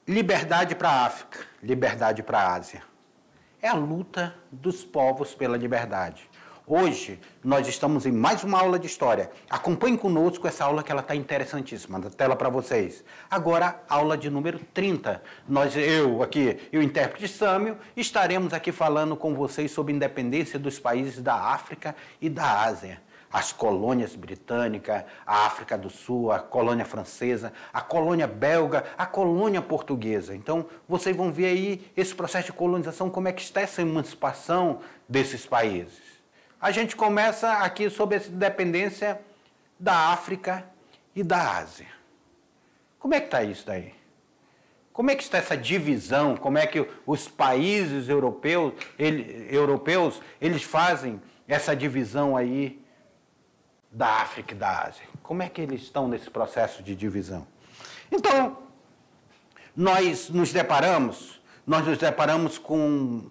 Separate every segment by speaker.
Speaker 1: Liberdade para a África, liberdade para a Ásia. É a luta dos povos pela liberdade. Hoje, nós estamos em mais uma aula de história. Acompanhem conosco essa aula que ela está interessantíssima. Na tela para vocês. Agora, aula de número 30. Eu, o intérprete Sâmio, estaremos aqui falando com vocês sobre a independência dos países da África e da Ásia. As colônias britânicas, a África do Sul, a colônia francesa, a colônia belga, a colônia portuguesa. Então, vocês vão ver aí esse processo de colonização, como é que está essa emancipação desses países. A gente começa aqui sobre essa independência da África e da Ásia. Como é que está isso daí? Como é que está essa divisão? Como é que os países europeus eles fazem essa divisão aí da África e da Ásia? Como é que eles estão nesse processo de divisão? Então, nós nos deparamos com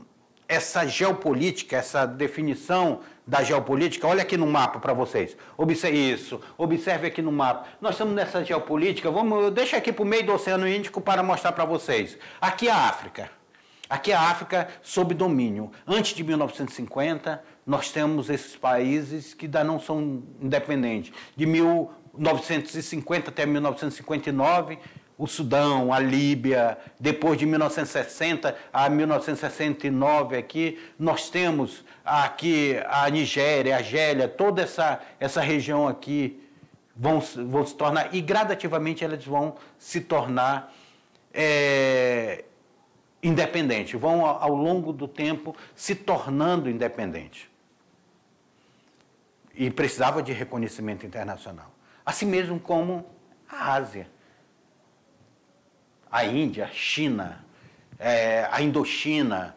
Speaker 1: essa geopolítica, essa definição da geopolítica. Olha aqui no mapa para vocês. Observe aqui no mapa. Nós estamos nessa geopolítica, deixa aqui para o meio do Oceano Índico para mostrar para vocês. Aqui a África. Aqui a África sob domínio. Antes de 1950, nós temos esses países que ainda não são independentes. De 1950 até 1959, o Sudão, a Líbia. Depois de 1960 a 1969 aqui, nós temos aqui a Nigéria, a Argélia, toda essa região aqui vão se tornar, e gradativamente elas vão se tornar independentes, vão ao longo do tempo se tornando independentes. E precisava de reconhecimento internacional. Assim mesmo como a Ásia. A Índia, a China, a Indochina,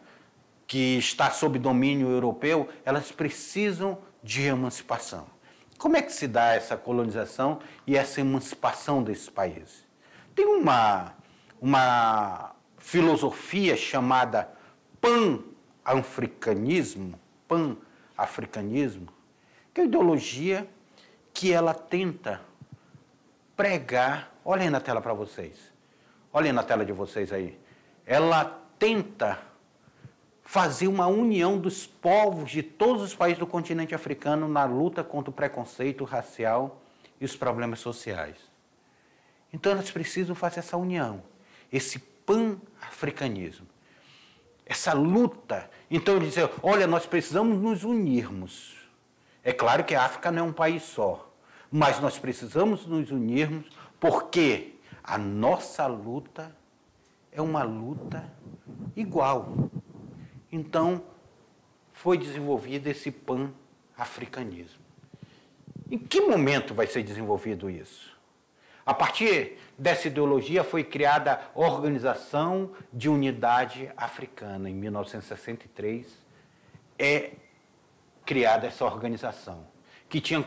Speaker 1: que está sob domínio europeu, elas precisam de emancipação. Como é que se dá essa colonização e essa emancipação desses países? Tem uma filosofia chamada pan-africanismo, que é a ideologia que ela tenta pregar. Olhem na tela para vocês. Olhem na tela de vocês aí. Ela tenta fazer uma união dos povos de todos os países do continente africano na luta contra o preconceito racial e os problemas sociais. Então, elas precisam fazer essa união, esse pan-africanismo, essa luta. Então, eles dizem, olha, nós precisamos nos unirmos. É claro que a África não é um país só, mas nós precisamos nos unirmos porque a nossa luta é uma luta igual. Então, foi desenvolvido esse pan-africanismo. Em que momento vai ser desenvolvido isso? A partir dessa ideologia foi criada a Organização de Unidade Africana. Em 1963 é criada essa organização, que tinha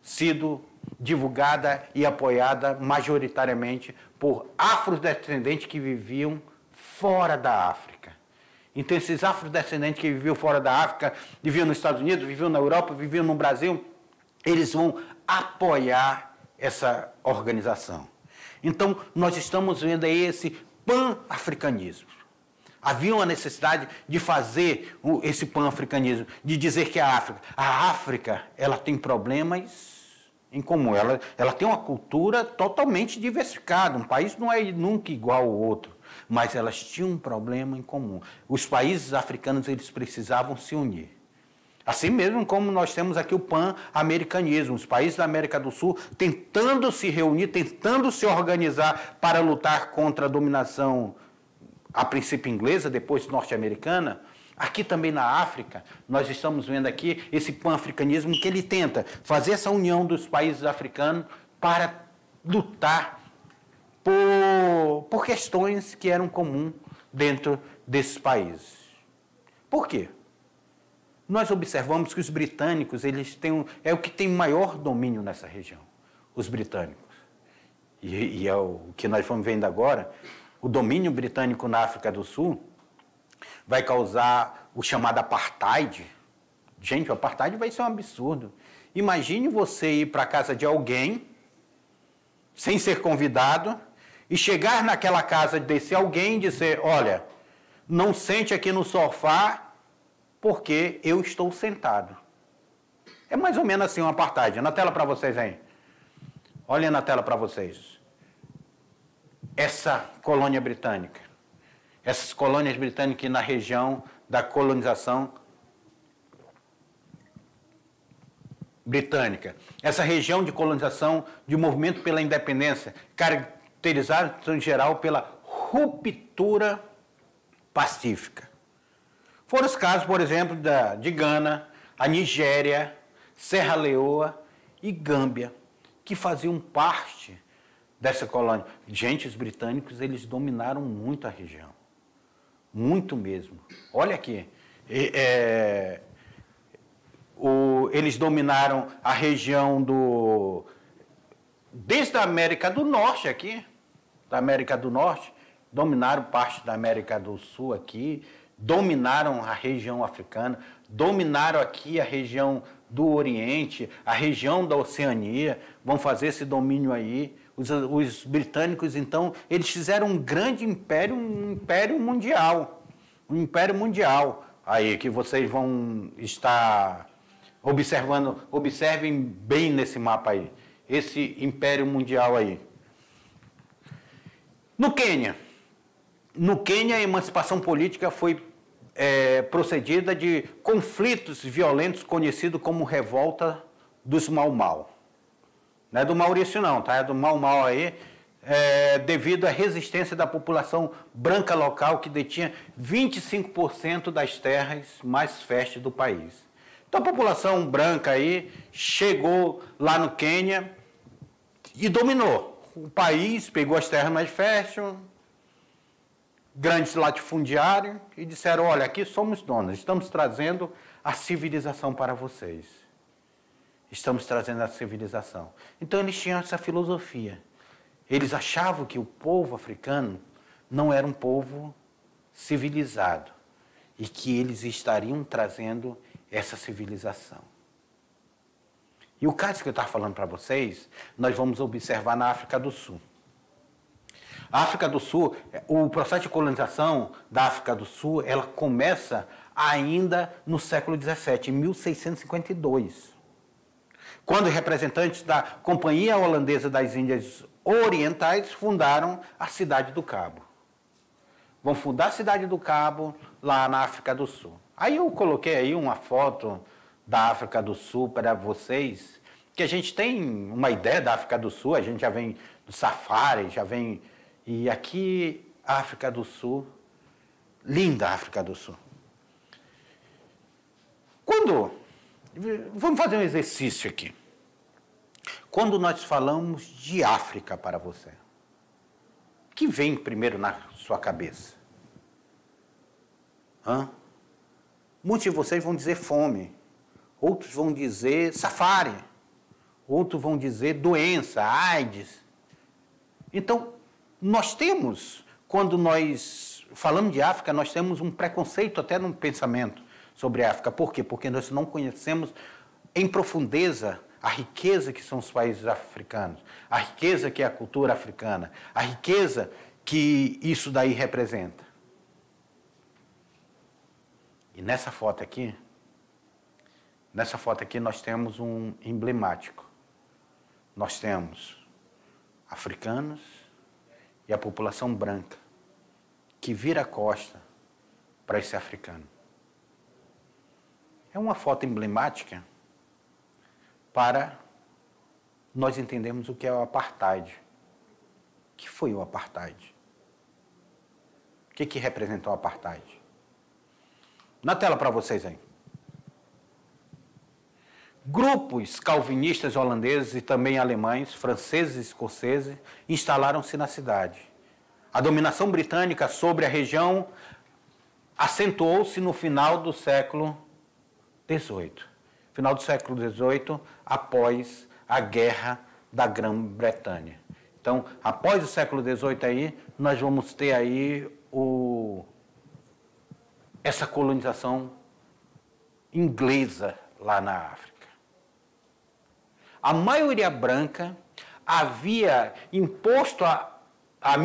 Speaker 1: sido divulgada e apoiada majoritariamente por afrodescendentes que viviam fora da África. Então, esses afrodescendentes que viviam fora da África, viviam nos Estados Unidos, viviam na Europa, viviam no Brasil, eles vão apoiar essa organização. Então, nós estamos vendo aí esse pan-africanismo. Havia uma necessidade de fazer esse pan-africanismo, de dizer que a África, ela tem problemas em comum, ela tem uma cultura totalmente diversificada, um país não é nunca igual ao outro, mas elas tinham um problema em comum. Os países africanos, eles precisavam se unir. Assim mesmo como nós temos aqui o pan-americanismo, os países da América do Sul tentando se reunir, tentando se organizar para lutar contra a dominação, a princípio inglesa, depois norte-americana. Aqui também na África, nós estamos vendo aqui esse pan-africanismo que ele tenta fazer essa união dos países africanos para lutar por questões que eram comuns dentro desses países. Por quê? Nós observamos que os britânicos, eles têm é o que tem maior domínio nessa região, os britânicos. E é o que nós estamos vendo agora, o domínio britânico na África do Sul vai causar o chamado apartheid. Gente, o apartheid vai ser um absurdo. Imagine você ir para a casa de alguém, sem ser convidado, e chegar naquela casa desse alguém e dizer, olha, não sente aqui no sofá porque eu estou sentado. É mais ou menos assim um apartheid. Na tela para vocês aí. Olhem na tela para vocês. Essa colônia britânica. Essas colônias britânicas na região da colonização britânica. Essa região de colonização, de movimento pela independência, caracterizada em geral pela ruptura pacífica. Foram os casos, por exemplo, de Gana, a Nigéria, Serra Leoa e Gâmbia, que faziam parte dessa colônia. Gente, os britânicos, eles dominaram muito a região. Muito mesmo. Olha aqui. Eles dominaram a região desde a América do Norte aqui, da América do Norte, dominaram parte da América do Sul aqui, dominaram a região africana, dominaram aqui a região do Oriente, a região da Oceania, vão fazer esse domínio aí. Os britânicos, então, eles fizeram um grande império, um império mundial. Um império mundial aí, que vocês vão estar observando, observem bem nesse mapa aí, esse império mundial aí. No Quênia, a emancipação política foi procedida de conflitos violentos conhecidos como revolta dos Mau-Mau. Não é do Maurício não, tá? É do Mau-Mau aí, devido à resistência da população branca local que detinha 25% das terras mais férteis do país. Então a população branca aí chegou lá no Quênia e dominou o país, pegou as terras mais férteis, grandes latifundiários, e disseram, olha, aqui somos donos, estamos trazendo a civilização para vocês. Estamos trazendo a civilização. Então eles tinham essa filosofia. Eles achavam que o povo africano não era um povo civilizado e que eles estariam trazendo essa civilização. E o caso que eu estava falando para vocês, nós vamos observar na África do Sul. A África do Sul, o processo de colonização da África do Sul, ela começa ainda no século XVII, em 1652, quando representantes da Companhia Holandesa das Índias Orientais fundaram a Cidade do Cabo. Vão fundar a Cidade do Cabo lá na África do Sul. Aí eu coloquei aí uma foto da África do Sul para vocês, que a gente tem uma ideia da África do Sul, a gente já vem do safari, já vem... E aqui, África do Sul, linda África do Sul. Vamos fazer um exercício aqui. Quando nós falamos de África para você, o que vem primeiro na sua cabeça? Muitos de vocês vão dizer fome, outros vão dizer safari, outros vão dizer doença, AIDS. Então, nós temos, quando nós falamos de África, nós temos um preconceito até no pensamento sobre a África. Por quê? Porque nós não conhecemos em profundeza a riqueza que são os países africanos, a riqueza que é a cultura africana, a riqueza que isso daí representa. E nessa foto aqui nós temos um emblemático. Nós temos africanos e a população branca que vira a costa para esse africano. É uma foto emblemática para nós entendermos o que é o apartheid. O que foi o apartheid? O que representou o apartheid? Na tela para vocês aí. Grupos calvinistas holandeses e também alemães, franceses e escoceses instalaram-se na cidade. A dominação britânica sobre a região acentuou-se no final do século XVIII. Final do século XVIII, após a Guerra da Grã-Bretanha. Então, após o século XVIII aí, nós vamos ter aí essa colonização inglesa lá na África. A maioria branca havia imposto a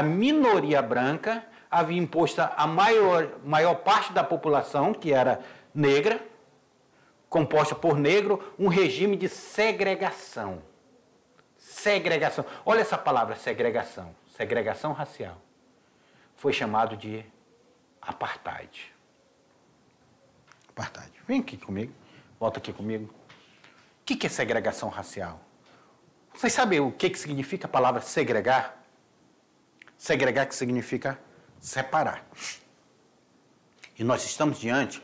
Speaker 1: minoria branca havia imposto a maior parte da população, que era negra, composta por negro, um regime de segregação. Segregação. Olha essa palavra, segregação. Segregação racial. Foi chamado de apartheid. Apartheid. Vem aqui comigo. Volta aqui comigo. O que é segregação racial? Vocês sabem o que significa a palavra segregar? Segregar que significa separar. E nós estamos diante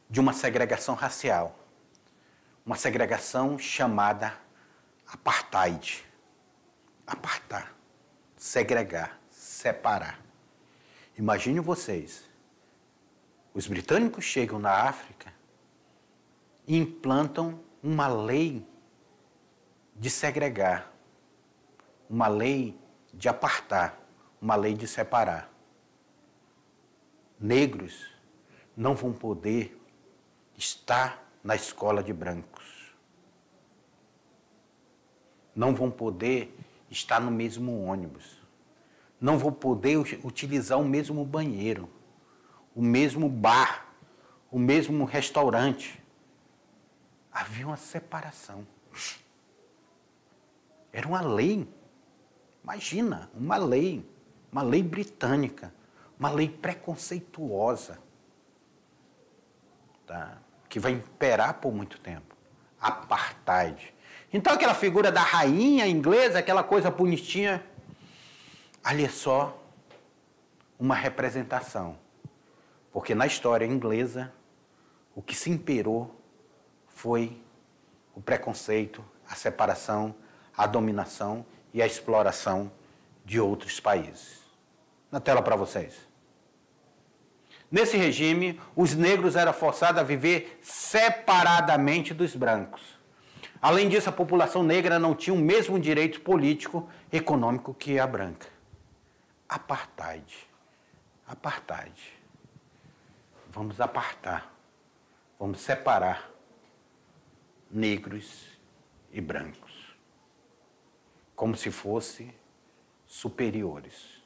Speaker 1: de uma segregação racial. Uma segregação chamada apartheid. Apartar. Segregar. Separar. Imagine vocês. Os britânicos chegam na África e implantam uma lei de segregar, uma lei de apartar, uma lei de separar. Negros não vão poder estar na escola de brancos. Não vão poder estar no mesmo ônibus. Não vão poder utilizar o mesmo banheiro, o mesmo bar, o mesmo restaurante. Havia uma separação. Era uma lei. Imagina, uma lei britânica, uma lei preconceituosa, tá? Que vai imperar por muito tempo. Apartheid. Então aquela figura da rainha inglesa, aquela coisa bonitinha, ali é só uma representação. Porque na história inglesa, o que se imperou foi o preconceito, a separação, a dominação e a exploração de outros países. Na tela para vocês. Nesse regime, os negros eram forçados a viver separadamente dos brancos. Além disso, a população negra não tinha o mesmo direito político e econômico que a branca. Apartheid. Apartheid. Vamos apartar. Vamos separar negros e brancos. Como se fossem superiores.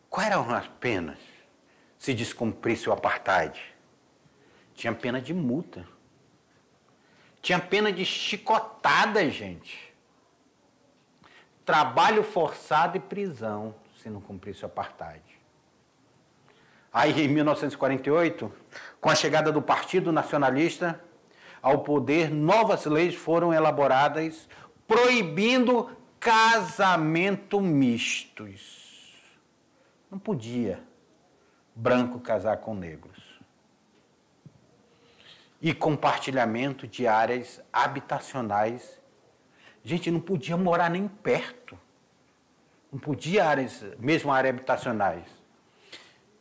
Speaker 1: Quais eram as penas se descumprisse o apartheid? Tinha pena de multa. Tinha pena de chicotada, gente. Trabalho forçado e prisão, se não cumprisse o apartheid. Aí, em 1948, com a chegada do Partido Nacionalista ao poder, novas leis foram elaboradas proibindo casamento mistos. Não podia branco casar com negros. E compartilhamento de áreas habitacionais. Gente, não podia morar nem perto. Não podia mesmo áreas habitacionais.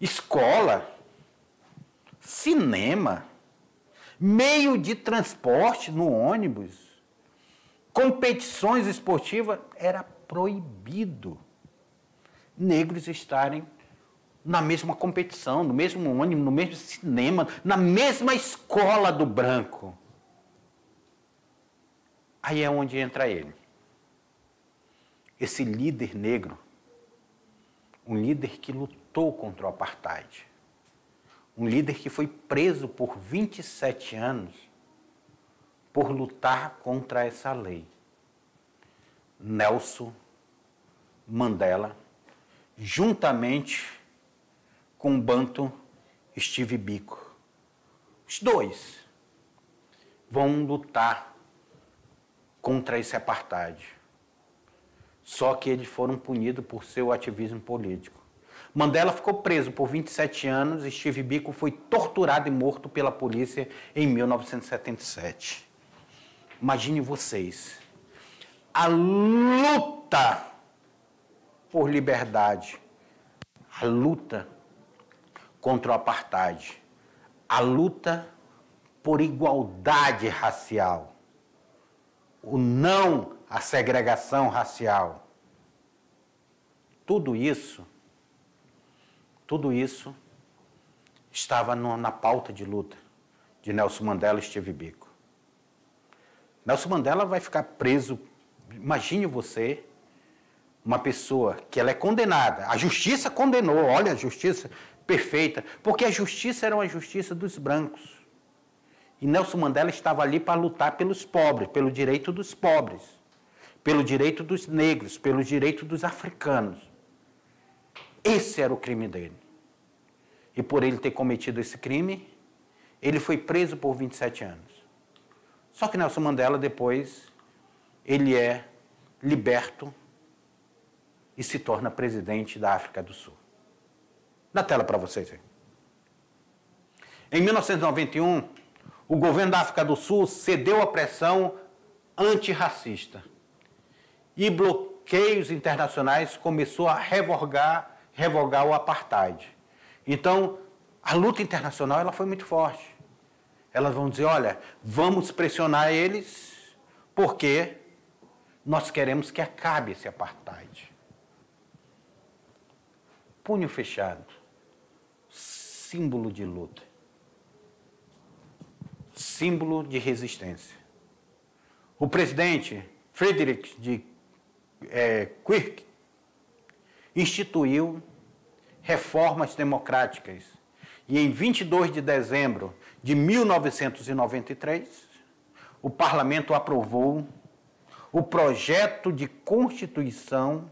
Speaker 1: Escola, cinema, meio de transporte no ônibus, competições esportivas, era proibido negros estarem na mesma competição, no mesmo ônibus, no mesmo cinema, na mesma escola do branco. Aí é onde entra ele. Esse líder negro, um líder que lutou contra o apartheid, um líder que foi preso por 27 anos por lutar contra essa lei. Nelson Mandela, juntamente com o banto Steve Biko. Os dois vão lutar contra esse apartheid. Só que eles foram punidos por seu ativismo político. Mandela ficou preso por 27 anos e Steve Biko foi torturado e morto pela polícia em 1977. Imagine vocês, a luta por liberdade, a luta contra o apartheid, a luta por igualdade racial, o não à segregação racial. Tudo isso estava na pauta de luta de Nelson Mandela e Steve Biko. Nelson Mandela vai ficar preso Imagine você, uma pessoa que ela é condenada, a justiça condenou, olha a justiça perfeita, porque a justiça era uma justiça dos brancos. E Nelson Mandela estava ali para lutar pelos pobres, pelo direito dos pobres, pelo direito dos negros, pelo direito dos africanos. Esse era o crime dele. E por ele ter cometido esse crime, ele foi preso por 27 anos. Só que Nelson Mandela, depois, ele é liberto e se torna presidente da África do Sul. Na tela para vocês aí. Em 1991, o governo da África do Sul cedeu à pressão antirracista e bloqueios internacionais começou a revogar o apartheid. Então, a luta internacional ela foi muito forte. Elas vão dizer, olha, vamos pressionar eles porque nós queremos que acabe esse apartheid. Punho fechado, símbolo de luta, símbolo de resistência. O presidente Frederick de Klerk instituiu reformas democráticas e em 22 de dezembro de 1993, o parlamento aprovou o projeto de Constituição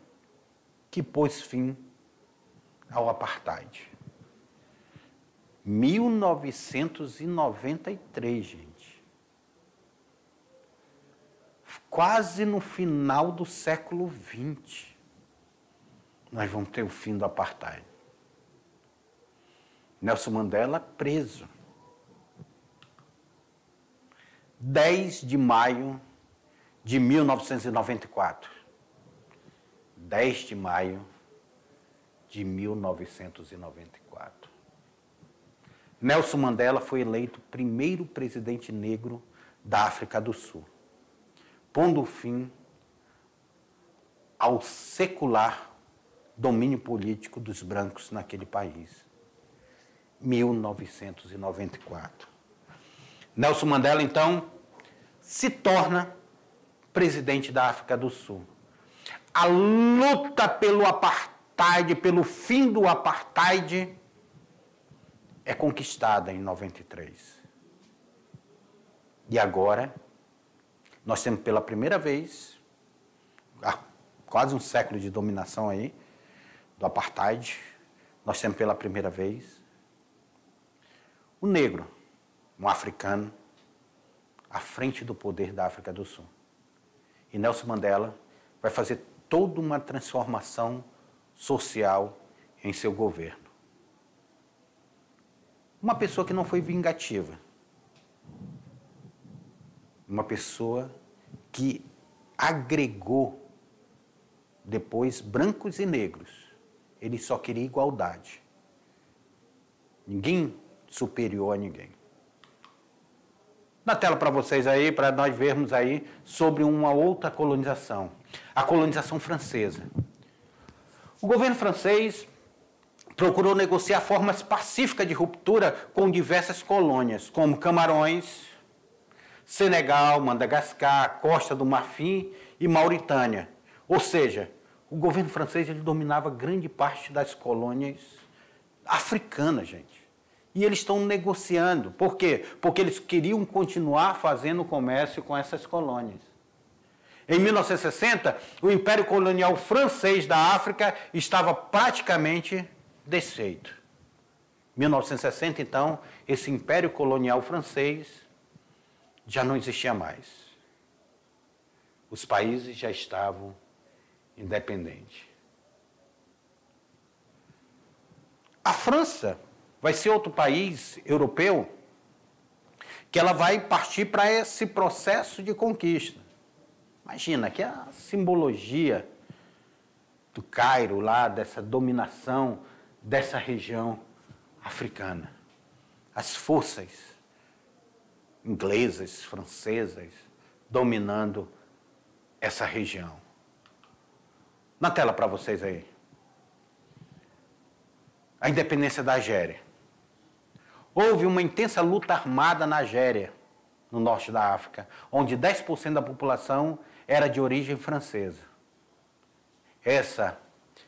Speaker 1: que pôs fim ao apartheid. 1993, gente. Quase no final do século XX, nós vamos ter o fim do apartheid. Nelson Mandela preso. 10 de maio de 1994. 10 de maio de 1994. Nelson Mandela foi eleito primeiro presidente negro da África do Sul, pondo fim ao secular domínio político dos brancos naquele país. 1994. Nelson Mandela, então, se torna presidente da África do Sul. A luta pelo apartheid, pelo fim do apartheid, é conquistada em 93. E agora, nós temos pela primeira vez, há quase um século de dominação aí, do apartheid, nós temos pela primeira vez o negro, um africano, à frente do poder da África do Sul. E Nelson Mandela vai fazer toda uma transformação social em seu governo. Uma pessoa que não foi vingativa. Uma pessoa que agregou depois brancos e negros. Ele só queria igualdade. Ninguém superior a ninguém. Na tela para vocês aí, para nós vermos aí sobre uma outra colonização, a colonização francesa. O governo francês procurou negociar formas pacíficas de ruptura com diversas colônias, como Camarões, Senegal, Madagascar, Costa do Marfim e Mauritânia. Ou seja, o governo francês ele dominava grande parte das colônias africanas, gente. E eles estão negociando. Por quê? Porque eles queriam continuar fazendo comércio com essas colônias. Em 1960, o Império Colonial Francês da África estava praticamente desfeito. 1960, então, esse Império Colonial Francês já não existia mais. Os países já estavam independentes. A França vai ser outro país europeu que ela vai partir para esse processo de conquista. Imagina, que é a simbologia do Cairo lá, dessa dominação dessa região africana. As forças inglesas, francesas, dominando essa região. Na tela para vocês aí. A independência da Argélia. Houve uma intensa luta armada na Argélia no norte da África, onde 10% da população era de origem francesa. Essa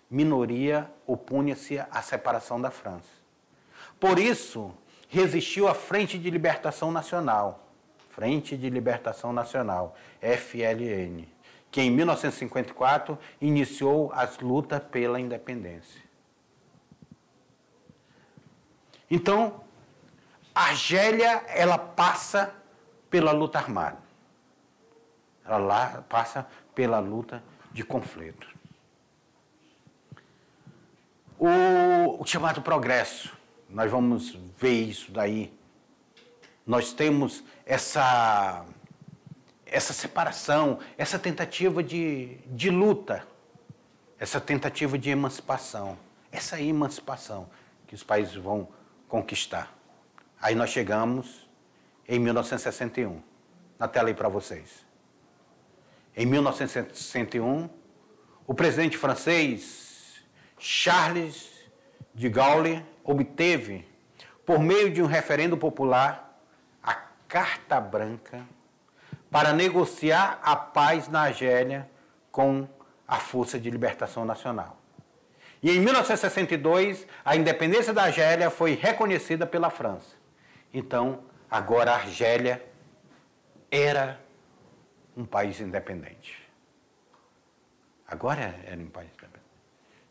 Speaker 1: minoria opunha-se à separação da França. Por isso, resistiu à Frente de Libertação Nacional, Frente de Libertação Nacional, FLN, que em 1954 iniciou as lutas pela independência. Então, a Argélia, ela passa pela luta armada. Ela lá passa pela luta de conflito. O chamado progresso, nós vamos ver isso daí. Nós temos essa separação, essa tentativa de luta, essa tentativa de emancipação, essa emancipação que os países vão conquistar. Aí nós chegamos em 1961, na tela aí para vocês. Em 1961, o presidente francês Charles de Gaulle obteve, por meio de um referendo popular, a Carta Branca para negociar a paz na Argélia com a Força de Libertação Nacional. E em 1962, a independência da Argélia foi reconhecida pela França. Então, agora a Argélia era um país independente. Agora era um país independente.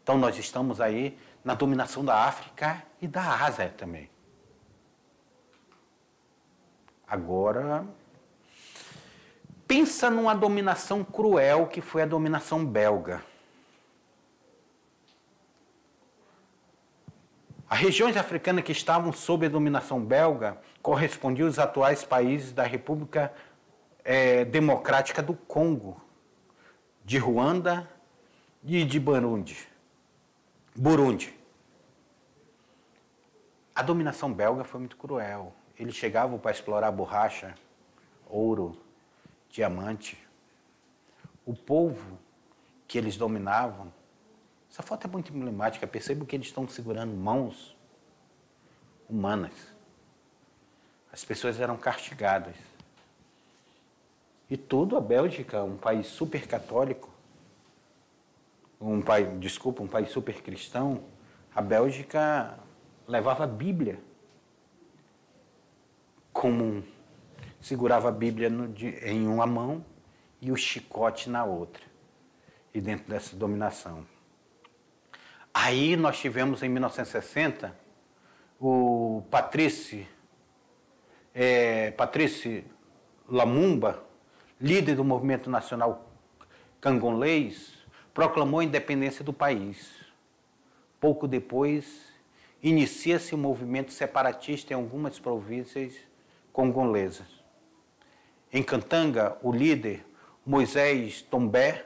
Speaker 1: Então, nós estamos aí na dominação da África e da Ásia também. Agora, pensa numa dominação cruel que foi a dominação belga. As regiões africanas que estavam sob a dominação belga correspondiam aos atuais países da República Democrática do Congo, de Ruanda e de Burundi. A dominação belga foi muito cruel. Eles chegavam para explorar borracha, ouro, diamante. O povo que eles dominavam, essa foto é muito emblemática, percebo que eles estão segurando mãos humanas. As pessoas eram castigadas. E tudo a Bélgica, um país super católico, um país super cristão, a Bélgica levava a Bíblia segurava a Bíblia em uma mão e o chicote na outra, e dentro dessa dominação. Aí nós tivemos em 1960 o Patrice Lumumba, líder do movimento nacional congolês, proclamou a independência do país. Pouco depois, inicia-se o movimento separatista em algumas províncias congolesas. Em Katanga, o líder, Moisés Tombé,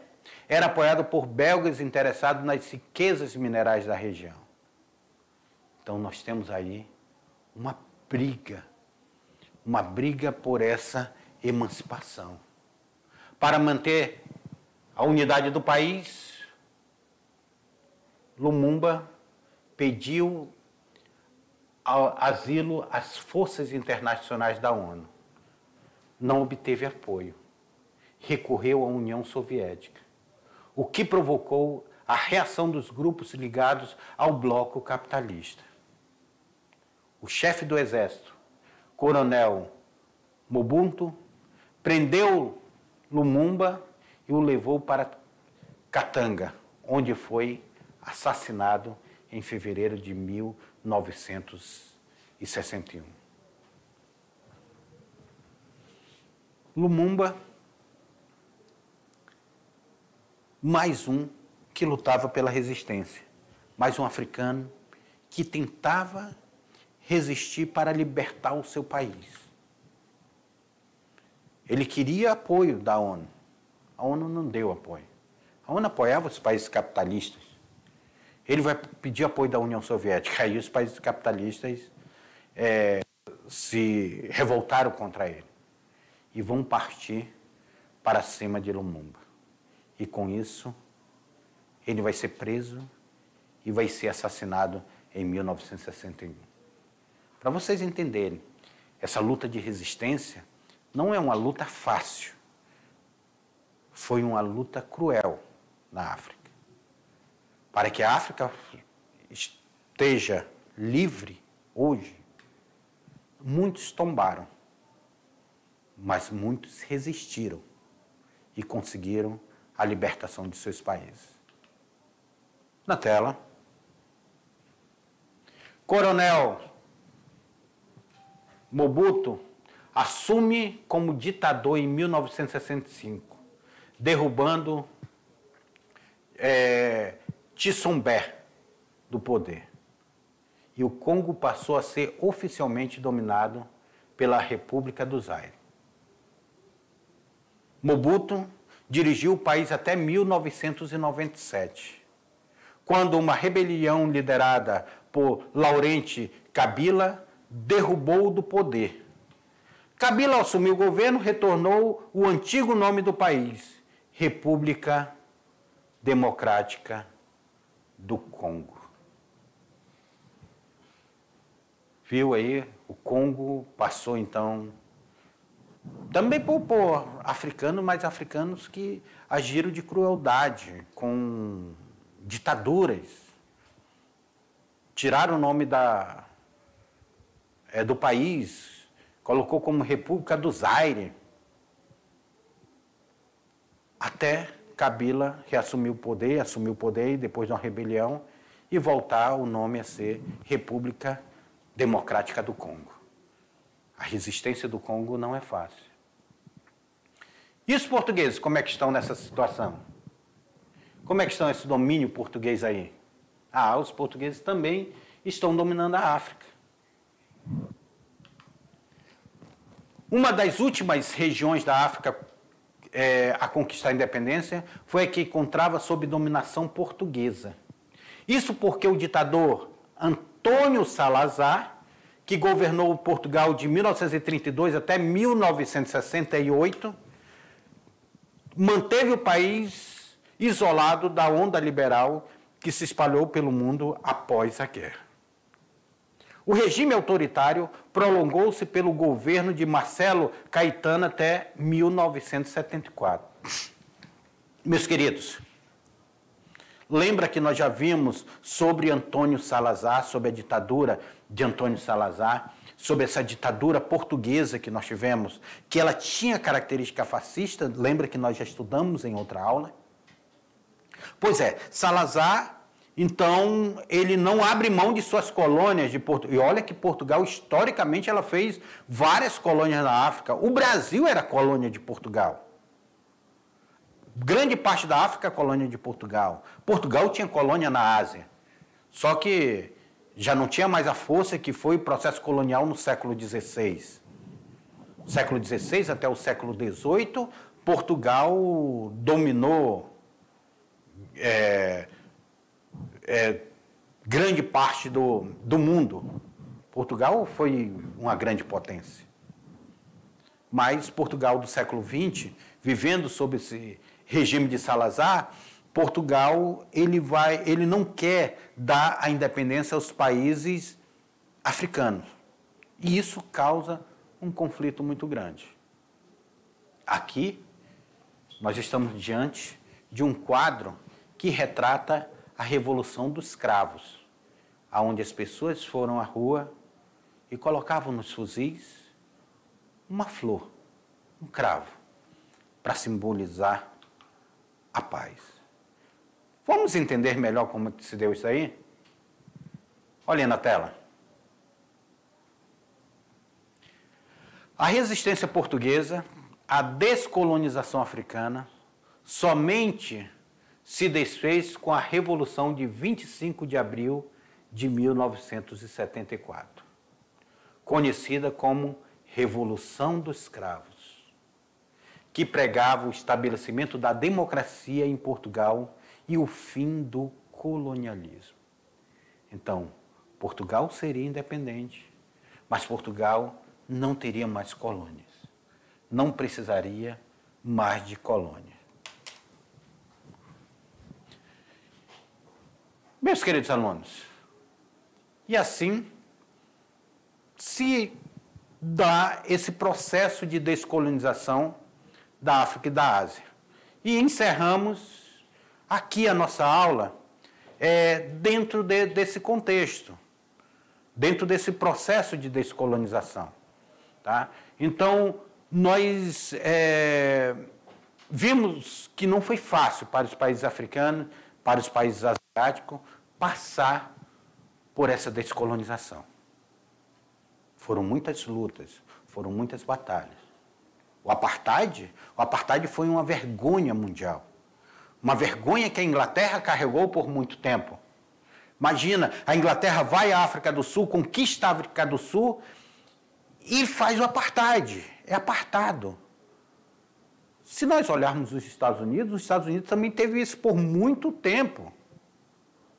Speaker 1: era apoiado por belgas interessados nas riquezas minerais da região. Então nós temos aí uma briga por essa emancipação. Para manter a unidade do país, Lumumba pediu asilo às forças internacionais da ONU. Não obteve apoio. Recorreu à União Soviética, o que provocou a reação dos grupos ligados ao bloco capitalista. O chefe do exército, Coronel Mobutu, prendeu Lumumba e o levou para Katanga, onde foi assassinado em fevereiro de 1961. Lumumba, mais um que lutava pela resistência, mais um africano que tentava resistir para libertar o seu país. Ele queria apoio da ONU. A ONU não deu apoio. A ONU apoiava os países capitalistas. Ele vai pedir apoio da União Soviética. Aí os países capitalistas se revoltaram contra ele e vão partir para cima de Lumumba. E com isso, ele vai ser preso e vai ser assassinado em 1961. Para vocês entenderem, essa luta de resistência não é uma luta fácil. Foi uma luta cruel na África. Para que a África esteja livre hoje, muitos tombaram, mas muitos resistiram e conseguiram a libertação de seus países. Na tela, Coronel Mobutu assume como ditador em 1965, derrubando Tissombe do poder. E o Congo passou a ser oficialmente dominado pela República do Zaire. Mobutu dirigiu o país até 1997, quando uma rebelião liderada por Laurent Kabila derrubou-o do poder. Kabila assumiu o governo, retornou o antigo nome do país, República Democrática do Congo. Viu aí? O Congo passou, então, também por africanos, mas africanos que agiram de crueldade, com ditaduras. Tiraram o nome do país, colocou como República do Zaire, até Kabila reassumiu o poder, e depois de uma rebelião, e voltar o nome a ser República Democrática do Congo. A resistência do Congo não é fácil. E os portugueses, como é que estão nessa situação? Como é que estão esse domínio português aí? Os portugueses também estão dominando a África. Uma das últimas regiões da África a conquistar a independência foi a que encontrava sob dominação portuguesa. Isso porque o ditador Antônio Salazar, que governou Portugal de 1932 até 1968, manteve o país isolado da onda liberal que se espalhou pelo mundo após a guerra. O regime autoritário prolongou-se pelo governo de Marcelo Caetano até 1974. Meus queridos, lembra que nós já vimos sobre Antônio Salazar, sobre a ditadura de Antônio Salazar, sobre essa ditadura portuguesa que nós tivemos, que ela tinha característica fascista, lembra que nós já estudamos em outra aula? Pois é, Salazar, então, ele não abre mão de suas colônias de Portugal. E olha que Portugal, historicamente, ela fez várias colônias na África. O Brasil era colônia de Portugal. Grande parte da África é colônia de Portugal. Portugal tinha colônia na Ásia. Só que já não tinha mais a força que foi o processo colonial no século XVI. No século XVI até o século XVIII, Portugal dominou grande parte do mundo. Portugal foi uma grande potência. Mas Portugal do século XX, vivendo sob esse regime de Salazar, Portugal ele não quer dar a independência aos países africanos. E isso causa um conflito muito grande. Aqui, nós estamos diante de um quadro que retrata a Revolução dos Escravos, onde as pessoas foram à rua e colocavam nos fuzis uma flor, um cravo, para simbolizar a paz. Vamos entender melhor como que se deu isso aí? Olhem na tela. A resistência portuguesa, a descolonização africana, somente se desfez com a Revolução de 25 de abril de 1974, conhecida como Revolução dos Escravos, que pregava o estabelecimento da democracia em Portugal e o fim do colonialismo. Então, Portugal seria independente, mas Portugal não teria mais colônias, não precisaria mais de colônias. Meus queridos alunos, e assim, se esse processo de descolonização da África e da Ásia. E encerramos aqui a nossa aula dentro desse contexto, dentro desse processo de descolonização. Tá? Então, nós vimos que não foi fácil para os países africanos, para os países asiáticos, passar por essa descolonização. Foram muitas lutas, foram muitas batalhas. O apartheid foi uma vergonha mundial. Uma vergonha que a Inglaterra carregou por muito tempo. Imagina, a Inglaterra vai à África do Sul, conquista a África do Sul e faz o apartheid. É apartado. Se nós olharmos os Estados Unidos também teve isso por muito tempo.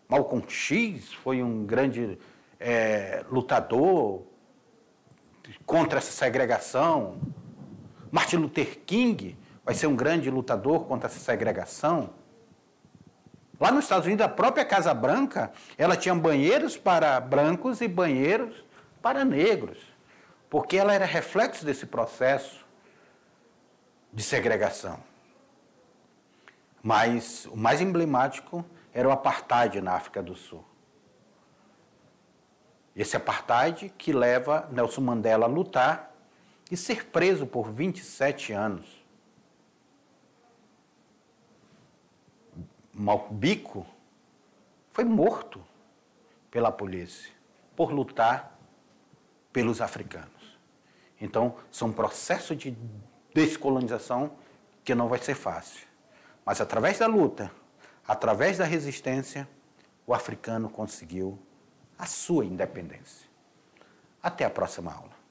Speaker 1: Malcolm X foi um grande lutador contra essa segregação. Martin Luther King vai ser um grande lutador contra essa segregação. Lá nos Estados Unidos, a própria Casa Branca, ela tinha banheiros para brancos e banheiros para negros, porque ela era reflexo desse processo de segregação. Mas o mais emblemático era o apartheid na África do Sul. Esse apartheid que leva Nelson Mandela a lutar e ser preso por 27 anos. Biko foi morto pela polícia por lutar pelos africanos. Então, são processos de descolonização que não vai ser fácil. Mas através da luta, através da resistência, o africano conseguiu a sua independência. Até a próxima aula.